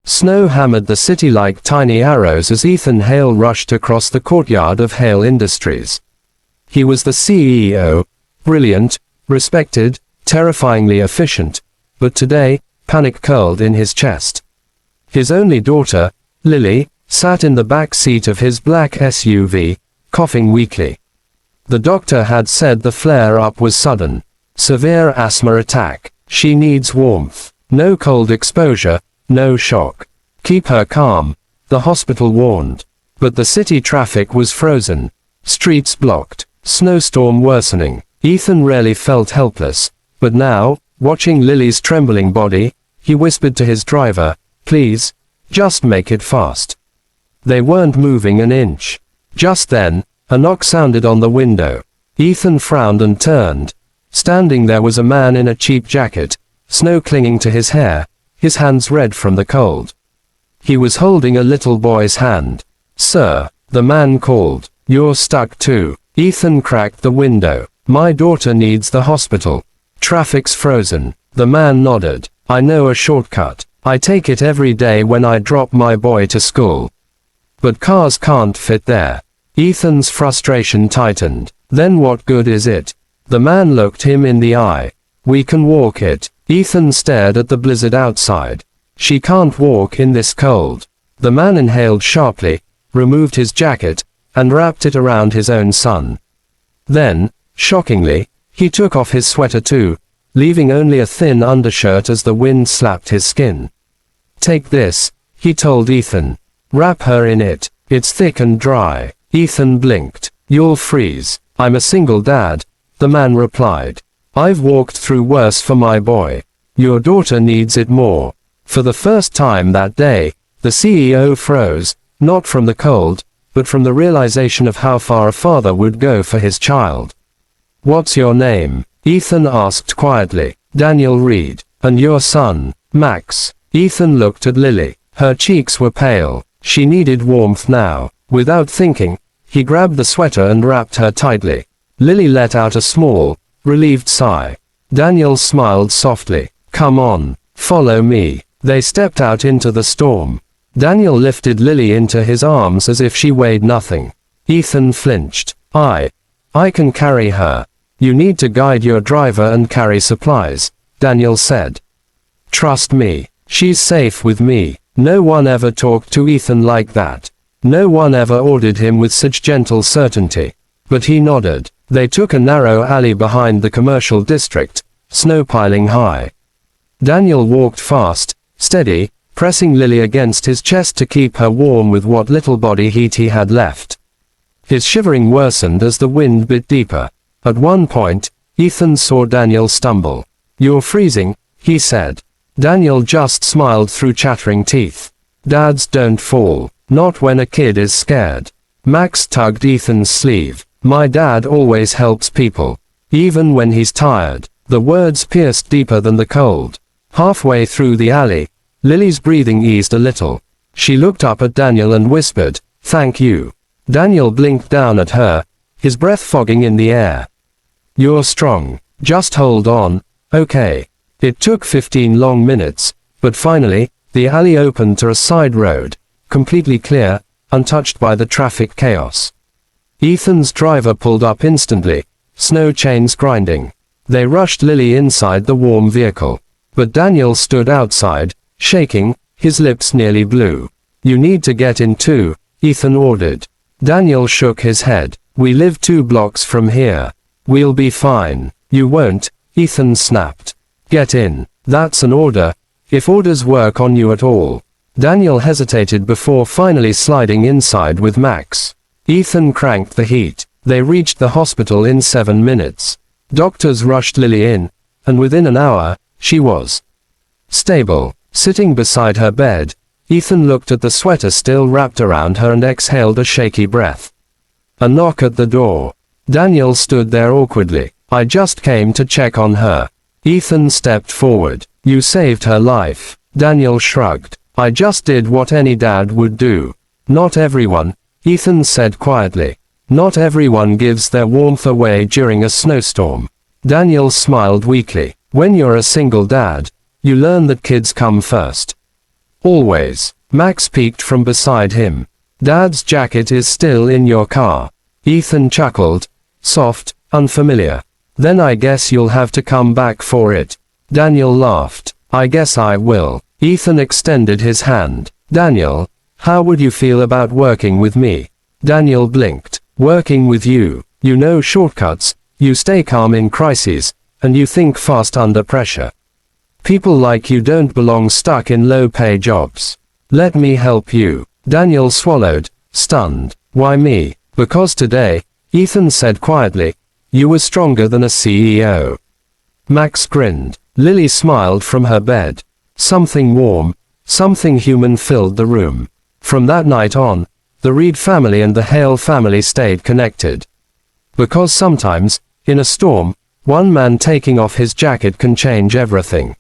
Snow hammered the city like tiny arrows as Ethan Hale rushed across the courtyard of Hale Industries. He was the CEO, brilliant, respected, terrifyingly efficient, but today, panic curled in his chest. His only daughter, Lily, sat in the back seat of his black SUV, coughing weakly. The doctor had said the flare-up was sudden. Severe asthma attack. She needs warmth. No cold exposure, no shock. Keep her calm, the hospital warned. But the city traffic was frozen. Streets blocked. Snowstorm worsening. Ethan rarely felt helpless, but now, watching Lily's trembling body, he whispered to his driver, "Please, just make it fast." They weren't moving an inch. Just then, a knock sounded on the window. Ethan frowned and turned. Standing there was a man in a cheap jacket, snow clinging to his hair, his hands red from the cold. He was holding a little boy's hand. "Sir," the man called, "you're stuck too." Ethan cracked the window. "My daughter needs the hospital. Traffic's frozen." The man nodded. "I know a shortcut. I take it every day when I drop my boy to school. But cars can't fit there." Ethan's frustration tightened. "Then what good is it?" The man looked him in the eye. "We can walk it." Ethan stared at the blizzard outside. "She can't walk in this cold." The man inhaled sharply, removed his jacket, and wrapped it around his own son. Then, shockingly, he took off his sweater too, leaving only a thin undershirt as the wind slapped his skin. "Take this," he told Ethan. "Wrap her in it. It's thick and dry." Ethan blinked. "You'll freeze." "I'm a single dad," the man replied. "I've walked through worse for my boy. Your daughter needs it more." For the first time that day, the CEO froze, not from the cold, but from the realization of how far a father would go for his child. "What's your name?" Ethan asked quietly. "Daniel Reed." "And your son?" "Max." Ethan looked at Lily. Her cheeks were pale. She needed warmth now. Without thinking, he grabbed the sweater and wrapped her tightly. Lily let out a small, relieved sigh. Daniel smiled softly. "Come on, follow me." They stepped out into the storm. Daniel lifted Lily into his arms as if she weighed nothing. Ethan flinched. I can carry her." "You need to guide your driver and carry supplies," Daniel said. "Trust me. She's safe with me." No one ever talked to Ethan like that. No one ever ordered him with such gentle certainty. But he nodded. They took a narrow alley behind the commercial district, snow piling high. Daniel walked fast, steady, pressing Lily against his chest to keep her warm with what little body heat he had left. His shivering worsened as the wind bit deeper. At one point, Ethan saw Daniel stumble. "You're freezing," he said. Daniel just smiled through chattering teeth. "Dads don't fall. Not when a kid is scared." Max tugged Ethan's sleeve. "My dad always helps people. Even when he's tired." The words pierced deeper than the cold. Halfway through the alley, Lily's breathing eased a little. She looked up at Daniel and whispered, "Thank you." Daniel blinked down at her, his breath fogging in the air. "You're strong. Just hold on, okay?" It took 15 long minutes, but finally, the alley opened to a side road, completely clear, untouched by the traffic chaos. Ethan's driver pulled up instantly, snow chains grinding. They rushed Lily inside the warm vehicle. But Daniel stood outside, shaking, his lips nearly blue. "You need to get in too," Ethan ordered. Daniel shook his head. "We live 2 blocks from here. We'll be fine." "You won't," Ethan snapped. "Get in. That's an order, if orders work on you at all." Daniel hesitated before finally sliding inside with Max. Ethan cranked the heat. They reached the hospital in 7 minutes. Doctors rushed Lily in, and within an hour, she was stable. Sitting beside her bed, Ethan looked at the sweater still wrapped around her and exhaled a shaky breath. A knock at the door. Daniel stood there awkwardly. "I just came to check on her." Ethan stepped forward. "You saved her life." Daniel shrugged. "I just did what any dad would do." "Not everyone," Ethan said quietly. "Not everyone gives their warmth away during a snowstorm." Daniel smiled weakly. "When you're a single dad, you learn that kids come first. Always. Max peeked from beside him. Dad's jacket is still in your car. Ethan chuckled. Soft, unfamiliar. Then I guess you'll have to come back for it. Daniel laughed. I guess I will. Ethan extended his hand. Daniel, how would you feel about working with me? Daniel blinked. Working with you. You know shortcuts, you stay calm in crises, and you think fast under pressure. People like you don't belong stuck in low-pay jobs. Let me help you. Daniel swallowed, stunned. Why me? Because today, Ethan said quietly, you were stronger than a CEO. Max grinned. Lily smiled from her bed. Something warm, something human filled the room. From that night on, the Reed family and the Hale family stayed connected. Because sometimes, in a storm, one man taking off his jacket can change everything.